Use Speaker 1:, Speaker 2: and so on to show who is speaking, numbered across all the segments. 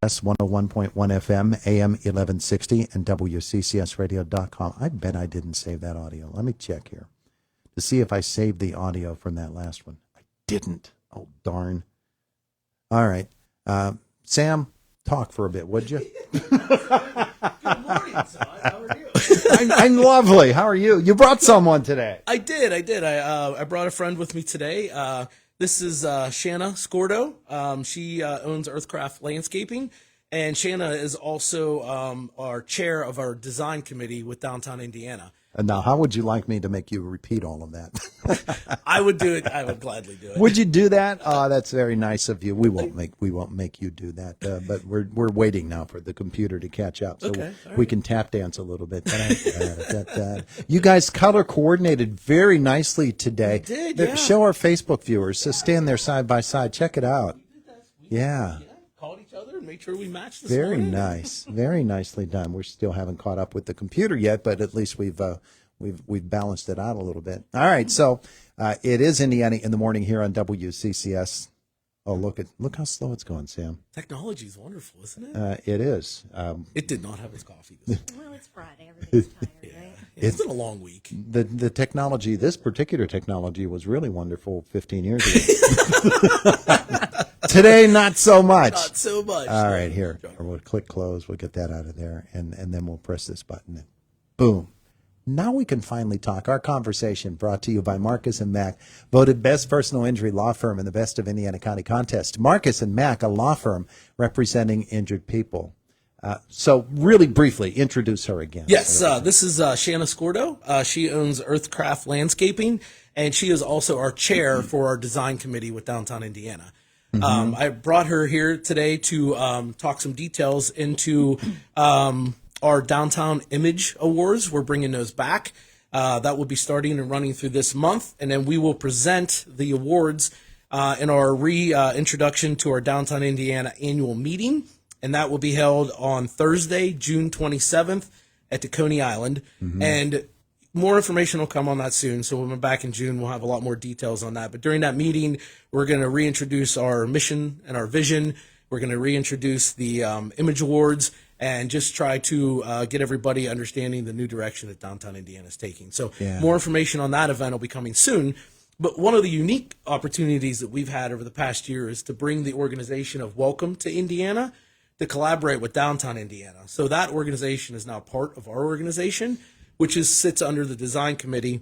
Speaker 1: WCCS 101.1 FM, AM 1160, and WCCSradio.com. I bet I didn't save that audio. Let me check here to see if I saved the audio from that last one. I didn't. Oh, darn. All right. Sam, talk for a bit, would you?
Speaker 2: Good morning, son. How are you?
Speaker 1: I'm lovely. How are you? You brought someone today.
Speaker 2: I did. I brought a friend with me today. This is Shanna Scordo. She owns Earthcraft Landscaping, and Shanna is also our chair of our design committee with Downtown Indiana.
Speaker 1: And now, how would you like me to make you repeat all of that?
Speaker 2: I would do it. I would gladly do it.
Speaker 1: Would you do that? Oh, that's very nice of you. We won't make you do that. But we're waiting now for the computer to catch up, so
Speaker 2: Okay,
Speaker 1: we can tap dance a little bit. You guys color coordinated very nicely today.
Speaker 2: We did, yeah.
Speaker 1: Show our Facebook viewers. So stand there side by side. Check it out. Yeah.
Speaker 2: Called each other and made sure we matched this
Speaker 1: Very
Speaker 2: morning.
Speaker 1: nice. Very nicely done. We still haven't caught up with the computer yet, but at least we've balanced it out a little bit. All right. So it is Indiana in the morning here on WCCS. Oh, look how slow it's going, Sam.
Speaker 2: Technology is wonderful, isn't it?
Speaker 1: It is.
Speaker 2: It did not have its coffee this morning.
Speaker 3: Well, it's Friday. Everybody's tired, right?
Speaker 2: It's been a long week.
Speaker 1: The technology, this particular technology was really wonderful 15 years ago. Today, not so much.
Speaker 2: Not so much.
Speaker 1: All right, here. We'll click close. We'll get that out of there, and then we'll press this button. And boom. Now we can finally talk. Our conversation brought to you by Marcus and Mack, voted best personal injury law firm in the Best of Indiana County contest. Marcus and Mack, a law firm representing injured people. So really briefly, introduce her again.
Speaker 2: Yes, this is Shanna Scordo. She owns Earthcraft Landscaping, and she is also our chair for our design committee with Downtown Indiana. I brought her here today to talk some details into our Downtown Image Awards. We're bringing those back. That will be starting and running through this month, and then we will present the awards in our reintroduction to our Downtown Indiana annual meeting, and that will be held on Thursday, June 27th at the Coney Island. And more information will come on that soon. So when we're back in June, we'll have a lot more details on that. But during that meeting, we're going to reintroduce our mission and our vision. We're going to reintroduce the Image Awards and just try to get everybody understanding the new direction that Downtown Indiana is taking. So more information on that event will be coming soon. But one of the unique opportunities that we've had over the past year is to bring the organization of Welcome to Indiana to collaborate with Downtown Indiana. So that organization is now part of our organization, which sits under the design committee,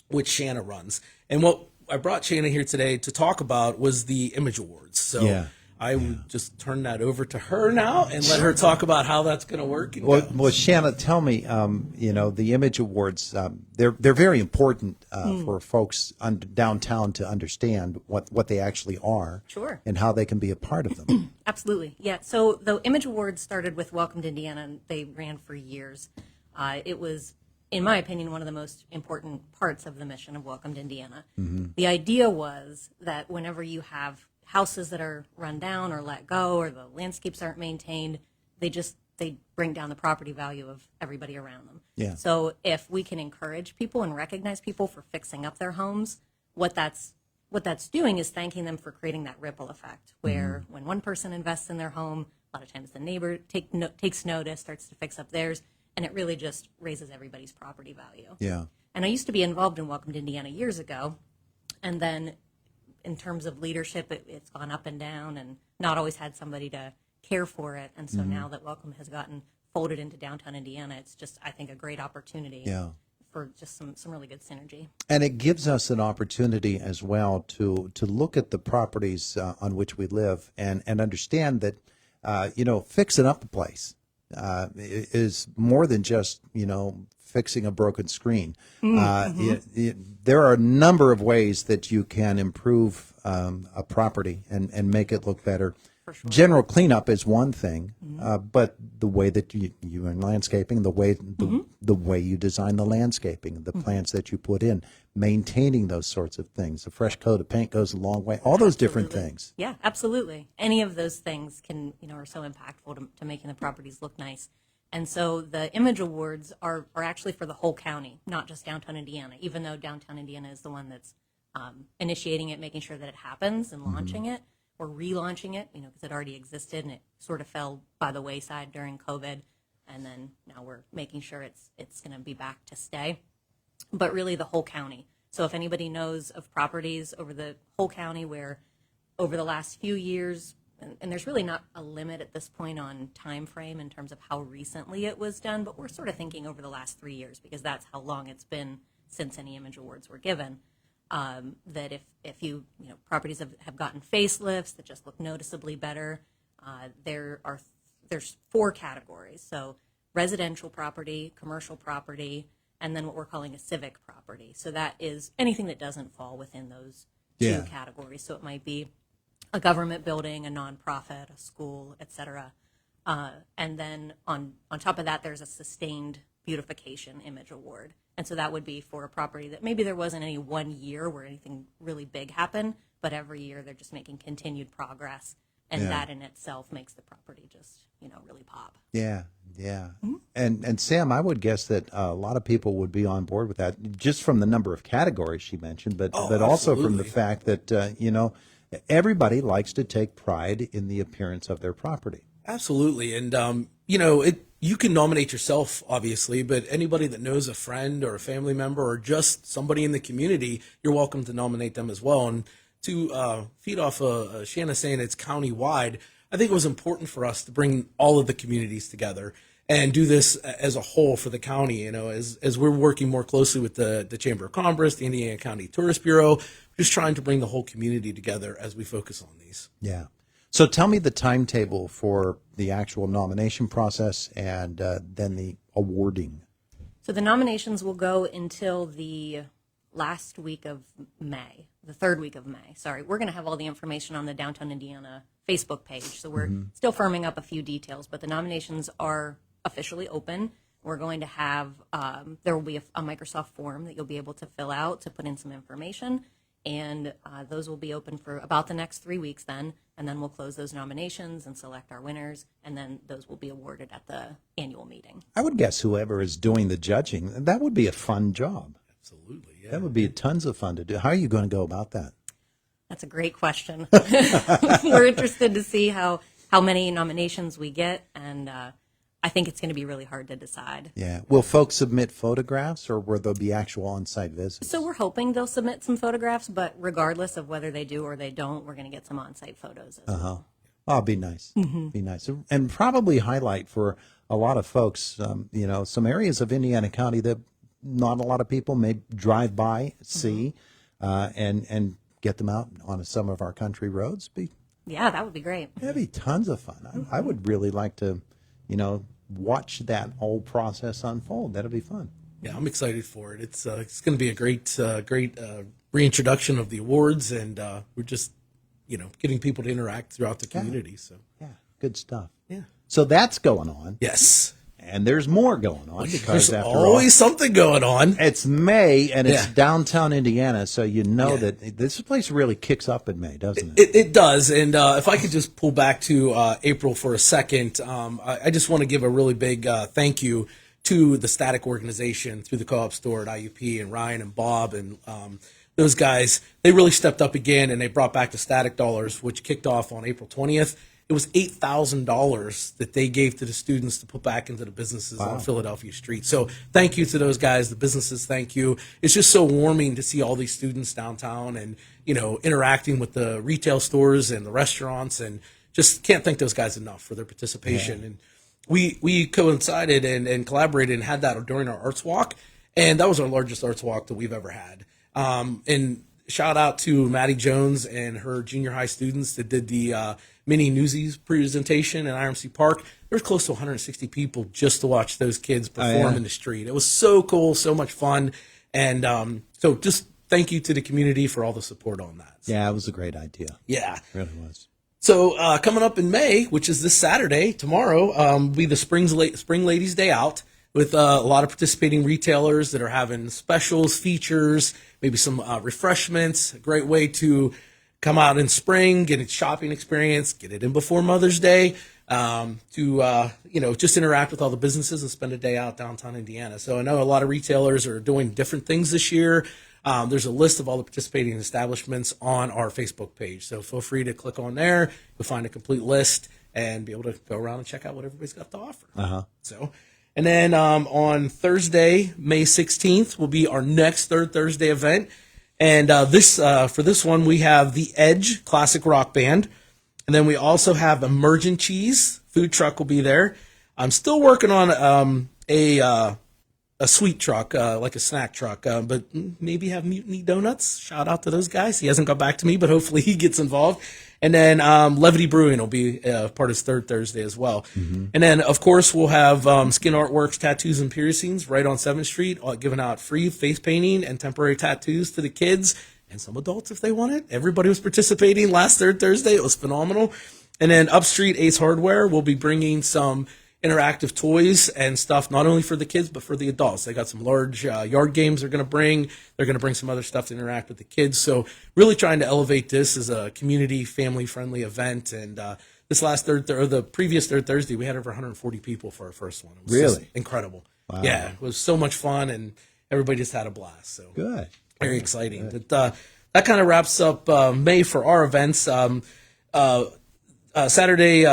Speaker 2: which Shanna runs. And what I brought Shanna here today to talk about was the Image Awards. So I would just turn that over to her now and let her talk about how that's going to work.
Speaker 1: Well, Shanna, tell me, the Image Awards, they're very important for folks downtown to understand what they actually are.
Speaker 3: Sure.
Speaker 1: And how they can be a part of them.
Speaker 3: Absolutely. Yeah. So the Image Awards started with Welcome to Indiana, and they ran for years. It was, in my opinion, one of the most important parts of the mission of Welcome to Indiana. The idea was that whenever you have houses that are run down or let go or the landscapes aren't maintained, they bring down the property value of everybody around them.
Speaker 1: Yeah.
Speaker 3: So if we can encourage people and recognize people for fixing up their homes, what that's doing is thanking them for creating that ripple effect where when one person invests in their home, a lot of times the neighbor takes notice, starts to fix up theirs, and it really just raises everybody's property value.
Speaker 1: Yeah.
Speaker 3: And I used to be involved in Welcome to Indiana years ago, and then in terms of leadership, it's gone up and down and not always had somebody to care for it. And so now that Welcome has gotten folded into Downtown Indiana, it's just, I think, a great opportunity for just some really good synergy.
Speaker 1: And it gives us an opportunity as well to look at the properties on which we live and understand that, fixing up a place is more than just, fixing a broken screen. There are a number of ways that you can improve a property and make it look better.
Speaker 3: For sure.
Speaker 1: General cleanup is one thing, but the way that you in landscaping, the way you design the landscaping, the plants that you put in, maintaining those sorts of things. A fresh coat of paint goes a long way. All those different things.
Speaker 3: Yeah, absolutely. Any of those things are so impactful to making the properties look nice. And so the Image Awards are actually for the whole county, not just Downtown Indiana, even though Downtown Indiana is the one that's initiating it, making sure that it happens and launching it. we're relaunching it, because it already existed and it sort of fell by the wayside during COVID. And then now we're making sure it's going to be back to stay. But really the whole county. So if anybody knows of properties over the whole county where over the last few years, and there's really not a limit at this point on time frame in terms of how recently it was done, but we're sort of thinking over the last 3 years because that's how long it's been since any image awards were given. That if you properties have gotten facelifts that just look noticeably better, there's 4 categories. So residential property, commercial property, and then what we're calling a civic property. So that is anything that doesn't fall within those 2 categories. So it might be a government building, a nonprofit, a school, et cetera. And then on top of that, there's a sustained beautification image award. And so that would be for a property that maybe there wasn't any one year where anything really big happened, but every year they're just making continued progress. And that in itself makes the property just, really pop.
Speaker 1: Yeah. And Sam, I would guess that a lot of people would be on board with that, just from the number of categories she mentioned, but also from the fact that, everybody likes to take pride in the appearance of their property.
Speaker 2: Absolutely. And, you can nominate yourself, obviously, but anybody that knows a friend or a family member or just somebody in the community, you're welcome to nominate them as well. And to feed off Shanna saying it's county-wide, I think it was important for us to bring all of the communities together and do this as a whole for the county, as we're working more closely with the Chamber of Commerce, the Indiana County Tourist Bureau, just trying to bring the whole community together as we focus on these.
Speaker 1: Yeah. So tell me the timetable for the actual nomination process and then the awarding.
Speaker 3: So the nominations will go until the last week of May, the 3rd week of May. Sorry, we're going to have all the information on the Downtown Indiana Facebook page. So we're still firming up a few details, but the nominations are officially open. We're going to have, there will be a Microsoft form that you'll be able to fill out to put in some information. And those will be open for about the next 3 weeks then. And then we'll close those nominations and select our winners. And then those will be awarded at the annual meeting.
Speaker 1: I would guess whoever is doing the judging, that would be a fun job.
Speaker 2: Absolutely, yeah.
Speaker 1: That would be tons of fun to do. How are you going to go about that?
Speaker 3: That's a great question. We're interested to see how many nominations we get. And I think it's going to be really hard to decide.
Speaker 1: Yeah. Will folks submit photographs or will there be actual on-site visits?
Speaker 3: So we're hoping they'll submit some photographs, but regardless of whether they do or they don't, we're going to get some on-site photos as well.
Speaker 1: Oh, be nice. Be nice. And probably highlight for a lot of folks, some areas of Indiana County that not a lot of people may drive by, see, and get them out on some of our country roads.
Speaker 3: Yeah, that would be great.
Speaker 1: That'd be tons of fun. I would really like to, watch that whole process unfold. That'll be fun.
Speaker 2: Yeah, I'm excited for it. It's going to be a great reintroduction of the awards, and we're just, getting people to interact throughout the community. So
Speaker 1: yeah, good stuff.
Speaker 2: Yeah.
Speaker 1: So that's going on.
Speaker 2: Yes.
Speaker 1: And there's more going on because
Speaker 2: There's
Speaker 1: after
Speaker 2: always something going on.
Speaker 1: it's May and it's
Speaker 2: Yeah.
Speaker 1: downtown Indiana, so that this place really kicks up in May, doesn't it?
Speaker 2: It does. And if I could just pull back to April for a second, I just want to give a really big thank you to the Static organization through the co-op store at IUP and Ryan and Bob and those guys. They really stepped up again and they brought back the Static dollars, which kicked off on April 20th. It was $8,000 that they gave to the students to put back into the businesses on Philadelphia Street. So thank you to those guys, the businesses, thank you. It's just so warming to see all these students downtown and, interacting with the retail stores and the restaurants, and just can't thank those guys enough for their participation. Yeah. And we coincided and collaborated and had that during our arts walk, and that was our largest arts walk that we've ever had. And shout out to Maddie Jones and her junior high students that did the mini Newsies presentation in IRMC Park. There was close to 160 people just to watch those kids perform in the street. It was so cool, so much fun. And so just thank you to the community for all the support on that.
Speaker 1: Yeah, it was a great idea.
Speaker 2: Yeah.
Speaker 1: It really was.
Speaker 2: So coming up in May, which is this Saturday, tomorrow, will be the Spring Ladies Day Out with a lot of participating retailers that are having specials, features, maybe some refreshments. A great way to come out in spring, get a shopping experience, get it in before Mother's Day, to just interact with all the businesses and spend a day out downtown Indiana. So I know a lot of retailers are doing different things this year. There's a list of all the participating establishments on our Facebook page. So feel free to click on there. You'll find a complete list and be able to go around and check out what everybody's got to offer. So, and then on Thursday, May 16th, will be our next Third Thursday event. And for this one, we have the Edge Classic Rock Band. And then we also have Emergent Cheese. Food truck will be there. I'm still working on a sweet truck, like a snack truck, but maybe have Mutiny Donuts. Shout out to those guys. He hasn't got back to me, but hopefully he gets involved. And then Levity Brewing will be part of his Third Thursday as well. Mm-hmm. And then, of course, we'll have Skin Artworks Tattoos and Piercings right on 7th Street, giving out free face painting and temporary tattoos to the kids and some adults if they want it. Everybody was participating last Third Thursday. It was phenomenal. And then Upstreet Ace Hardware will be bringing some interactive toys and stuff, not only for the kids, but for the adults. They got some large yard games they're going to bring. They're going to bring some other stuff to interact with the kids. So really trying to elevate this as a community, family-friendly event. And this last the previous Third Thursday, we had over 140 people for our first one. It was
Speaker 1: Really?
Speaker 2: incredible.
Speaker 1: Wow.
Speaker 2: Yeah, it was so much fun, and everybody just had a blast. So
Speaker 1: Good.
Speaker 2: very exciting. But, that kind of wraps up May for our events. Saturday,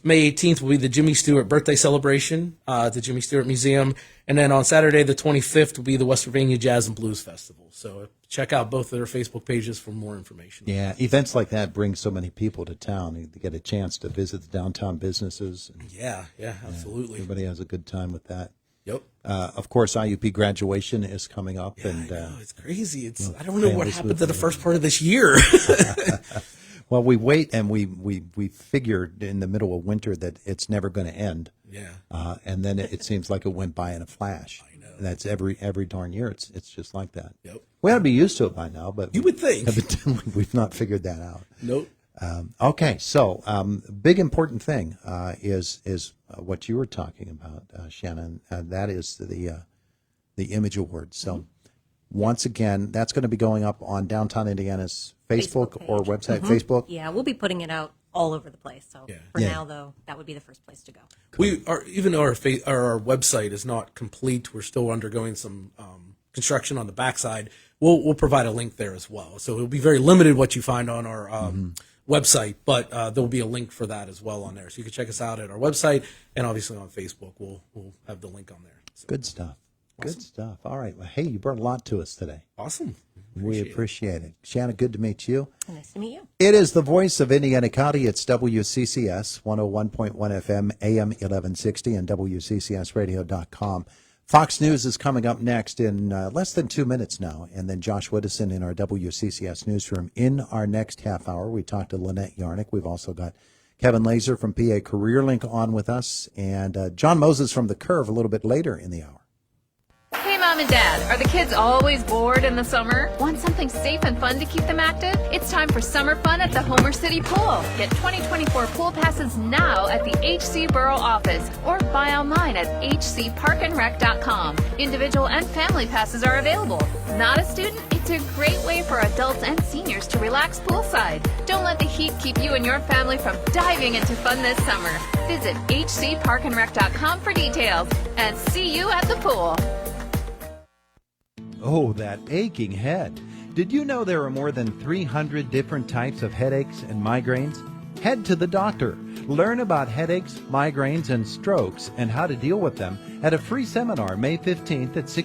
Speaker 2: May 18th will be the Jimmy Stewart birthday celebration at the Jimmy Stewart Museum. And then on Saturday, the 25th, will be the West Virginia Jazz and Blues Festival. So check out both of their Facebook pages for more information.
Speaker 1: Yeah, events like that bring so many people to town. You get a chance to visit the downtown businesses. And,
Speaker 2: Yeah, absolutely.
Speaker 1: everybody has a good time with that.
Speaker 2: Yep.
Speaker 1: Of course, IUP graduation is coming up.
Speaker 2: Yeah,
Speaker 1: and
Speaker 2: I know, it's crazy. I don't know what happened to the first part of this year.
Speaker 1: Well, we wait and we figured in the middle of winter that it's never going to end.
Speaker 2: Yeah.
Speaker 1: And then it seems like it went by in a flash.
Speaker 2: I know.
Speaker 1: And that's every darn year. It's just like that.
Speaker 2: Yep.
Speaker 1: We ought to be used to it by now, but
Speaker 2: You would think.
Speaker 1: evidently we've not figured that out.
Speaker 2: Nope.
Speaker 1: Okay, so big important thing is what you were talking about, Shannon. That is the Image Awards. So once again, that's going to be going up on Downtown Indiana's Facebook
Speaker 3: Facebook
Speaker 1: or
Speaker 3: page.
Speaker 1: website. Facebook.
Speaker 3: Yeah, we'll be putting it out all over the place. So for
Speaker 1: Yeah.
Speaker 3: now, though, that would be the first place to go.
Speaker 2: Even though our website is not complete, we're still undergoing some construction on the backside. We'll provide a link there as well. So it'll be very limited what you find on our website, but there will be a link for that as well on there. So you can check us out at our website and obviously on Facebook. We'll have the link on there. So,
Speaker 1: Good stuff. Good stuff. All right. Well, hey, you brought a lot to us today.
Speaker 2: awesome.
Speaker 1: We appreciate it. Shanna, good to meet you.
Speaker 3: Nice to meet you.
Speaker 1: It is the voice of Indiana County. It's WCCS 101.1 FM, AM 1160, and WCCSradio.com. Fox News is coming up next in less than 2 minutes now. And then Josh Widdison in our WCCS newsroom. In our next half hour, we talked to Lynette Yarnick. We've also got Kevin Laser from PA CareerLink on with us. And John Moses from The Curve a little bit later in the hour.
Speaker 4: Hey, Mom and Dad, are the kids always bored in the summer? Want something safe and fun to keep them active? It's time for summer fun at the Homer City Pool. Get 2024 pool passes now at the HC Borough office or buy online at hcparkandrec.com. Individual and family passes are available. Not a student? It's a great way for adults and seniors to relax poolside. Don't let the heat keep you and your family from diving into fun this summer. Visit hcparkandrec.com for details and see you at the pool.
Speaker 1: Oh, that aching head. Did you know there are more than 300 different types of headaches and migraines? Head to the doctor. Learn about headaches, migraines, and strokes and how to deal with them at a free seminar May 15th at 6